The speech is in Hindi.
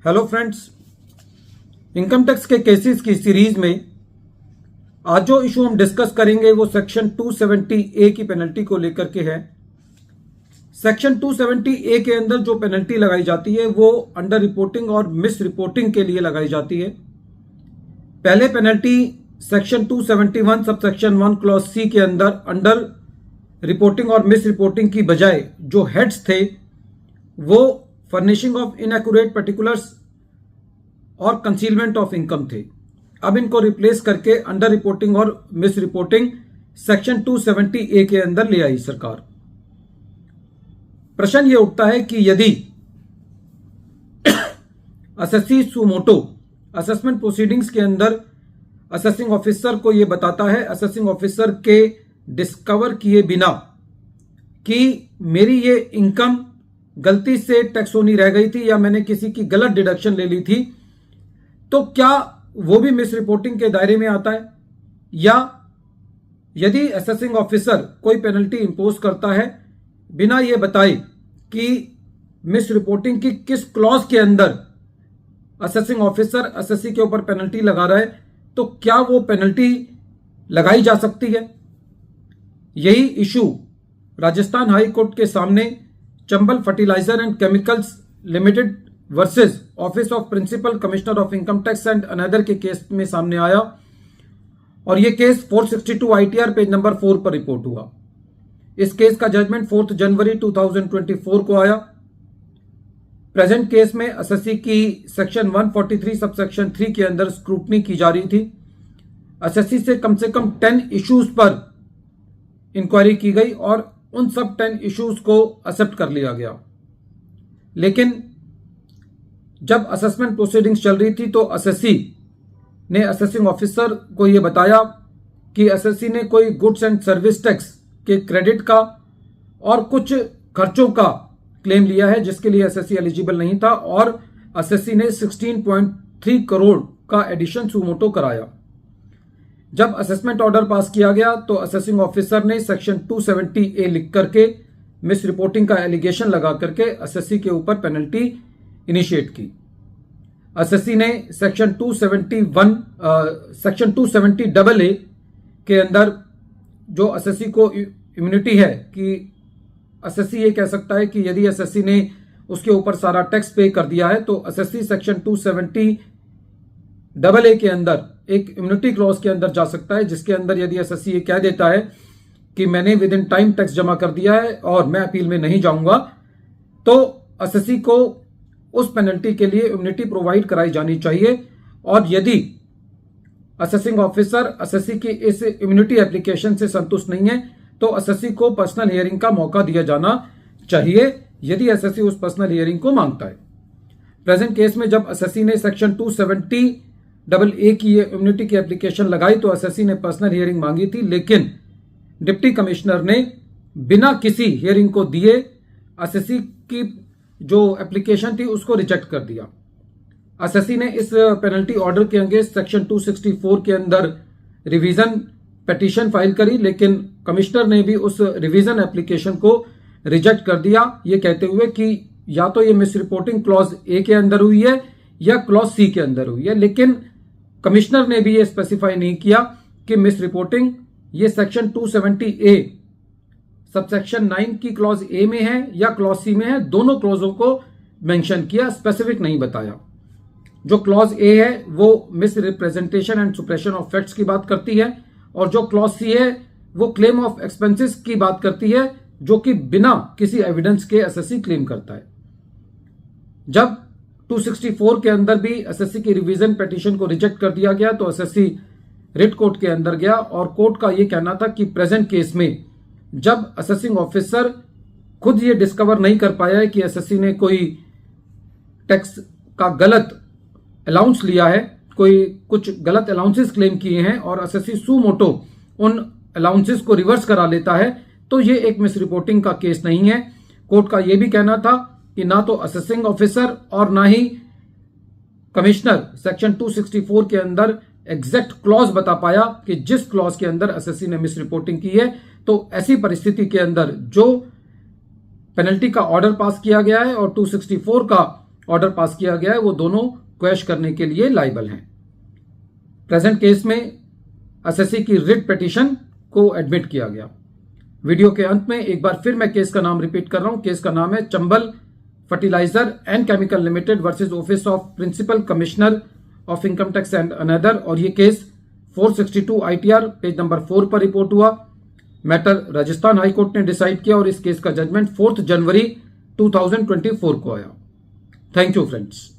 हेलो फ्रेंड्स, इनकम टैक्स के केसेस की सीरीज में आज जो इशू हम डिस्कस करेंगे वो सेक्शन 270A की पेनल्टी को लेकर के है। सेक्शन 270A के अंदर जो पेनल्टी लगाई जाती है वो अंडर रिपोर्टिंग और मिस रिपोर्टिंग के लिए लगाई जाती है। पहले penalty section 271 sub section 1 clause C के अंदर अंडर रिपोर्टिंग और मिस रिपोर्टिंग की बजाय जो हेड्स थे वो फर्निशिंग ऑफ इनएक्यूरेट पर्टिकुलर्स और कंसीलमेंट ऑफ इनकम थे। अब इनको रिप्लेस करके अंडर रिपोर्टिंग और मिस रिपोर्टिंग सेक्शन 270A के अंदर ले आई सरकार। प्रश्न यह उठता है कि यदि असेसी सुमोटो असेसमेंट प्रोसीडिंग्स के अंदर असेसिंग ऑफिसर को यह बताता है, असेसिंग ऑफिसर के डिस्कवर किए बिना, कि मेरी ये इनकम गलती से टैक्स होनी रह गई थी या मैंने किसी की गलत डिडक्शन ले ली थी, तो क्या वो भी मिस रिपोर्टिंग के दायरे में आता है? या यदि असेसिंग ऑफिसर कोई पेनल्टी इंपोज करता है बिना ये बताए कि मिस रिपोर्टिंग की किस क्लॉज के अंदर असेसिंग ऑफिसर असेसी के ऊपर पेनल्टी लगा रहा है, तो क्या वो पेनल्टी लगाई जा सकती है? यही इशू राजस्थान हाई कोर्ट के सामने Chambal fertiliser and chemicals limited versus office of principal commissioner of income tax and another के केस में सामने आया और यह केस 462 ITR पेज नंबर 4 पर रिपोर्ट हुआ। इस केस का जजमेंट 4 जनवरी 2024 को आया। प्रेजेंट केस में असेसी की सेक्शन 143 सब सेक्शन 3 के अंदर स्क्रूटनी की जा रही थी। असेसी से कम 10 इश्यूज पर इंक्वायरी की गई और उन सब 10 इश्यूज को एक्सेप्ट कर लिया गया। लेकिन जब असेसमेंट प्रोसीडिंग्स चल रही थी तो असेसी ने असेसिंग ऑफिसर को यह बताया कि असेसी ने कोई गुड्स एंड सर्विस टैक्स के क्रेडिट का और कुछ खर्चों का क्लेम लिया है जिसके लिए असेसी एलिजिबल नहीं था, और असेसी ने 16.3 करोड़ का एडिशन सुमोटो कराया। जब असेसमेंट ऑर्डर पास किया गया तो असेसिंग ऑफिसर ने सेक्शन 270A लिख करके मिस रिपोर्टिंग का एलिगेशन लगा करके असेसी के ऊपर पेनल्टी इनिशिएट की। असेसी ने सेक्शन 270AA के अंदर जो असेसी को इम्यूनिटी है कि असेसी ये कह सकता है कि यदि असेसी ने उसके ऊपर सारा टैक्स पे कर दिया है तो असेसी सेक्शन 270AA के अंदर एक इम्यूनिटी क्लॉज के अंदर जा सकता है, जिसके अंदर यदि असेसी ये कह देता है कि मैंने विद इन टाइम टैक्स जमा कर दिया है और मैं अपील में नहीं जाऊंगा, तो असेसी को उस पेनल्टी के लिए इम्यूनिटी प्रोवाइड कराई जानी चाहिए। और यदि असेसिंग ऑफिसर असेसी की इस इम्यूनिटी एप्लीकेशन से संतुष्ट नहीं है तो असेसी को पर्सनल हियरिंग का मौका दिया जाना चाहिए यदि असेसी उस पर्सनल हियरिंग को मांगता है। प्रेजेंट केस में जब असेसी ने सेक्शन 270AA की इम्यूनिटी की एप्लीकेशन लगाई तो असेसी ने पर्सनल हियरिंग मांगी थी, लेकिन डिप्टी कमिश्नर ने बिना किसी हियरिंग को दिए असेसी की जो एप्लीकेशन थी उसको रिजेक्ट कर दिया। असेसी ने इस पेनल्टी ऑर्डर के अगेंस्ट सेक्शन 264 के अंदर रिवीजन पिटीशन फाइल करी, लेकिन कमिश्नर ने भी उस रिवीजन एप्लीकेशन को रिजेक्ट कर दिया, ये कहते हुए कि या तो ये मिस रिपोर्टिंग क्लॉज ए के अंदर हुई है या क्लॉज सी के अंदर हुई है। लेकिन कमिश्नर ने भी ये स्पेसिफाई नहीं किया कि मिस रिपोर्टिंग ये सेक्शन 270A सबसेक्शन 9 की क्लॉज ए में है या क्लॉज सी में है। दोनों क्लॉजों को मेंशन किया, स्पेसिफिक नहीं बताया। जो क्लॉज ए है वो misrepresentation and suppression of facts की बात करती है और जो क्लॉज सी है वो क्लेम ऑफ एक्सपेंसेस की बात करती है, जो कि बिना किसी एविडेंस के असेसी क्लेम करता है। जब 264 के अंदर भी असेसी की रिवीजन पिटीशन को रिजेक्ट कर दिया गया तो असेसी रिट कोर्ट के अंदर गया और कोर्ट का यह कहना था कि प्रेजेंट केस में जब असेसिंग ऑफिसर खुद ये डिस्कवर नहीं कर पाया है कि असेसी ने कोई टैक्स का गलत अलाउंस लिया है, कोई कुछ गलत अलाउंसेस क्लेम किए हैं और असेसी सुमोटो उन अलाउंसेस को रिवर्स करा लेता है, तो ये एक मिस रिपोर्टिंग का केस नहीं है। कोर्ट का यह भी कहना था कि ना तो असेसिंग ऑफिसर और ना ही कमिश्नर सेक्शन 264 के अंदर एग्जैक्ट क्लॉज बता पाया कि जिस क्लॉज के अंदर असेसी ने मिस रिपोर्टिंग की है। तो ऐसी परिस्थिति के अंदर जो पेनल्टी का ऑर्डर पास किया गया है और 264 का ऑर्डर पास किया गया है वो दोनों क्वैश करने के लिए लायबल हैं। प्रेजेंट केस में एसएससी की रिट पिटीशन को एडमिट किया गया। वीडियो के अंत में एक बार फिर मैं केस का नाम रिपीट कर रहा हूं। केस का नाम है Chambal fertiliser and chemical limited versus office of principal commissioner of income tax and another, और ये केस 462 ITR पेज नंबर 4 पर रिपोर्ट हुआ। मैटर राजस्थान हाईकोर्ट ने डिसाइड किया और इस केस का जजमेंट 4 जनवरी 2024 को आया। Thank you friends.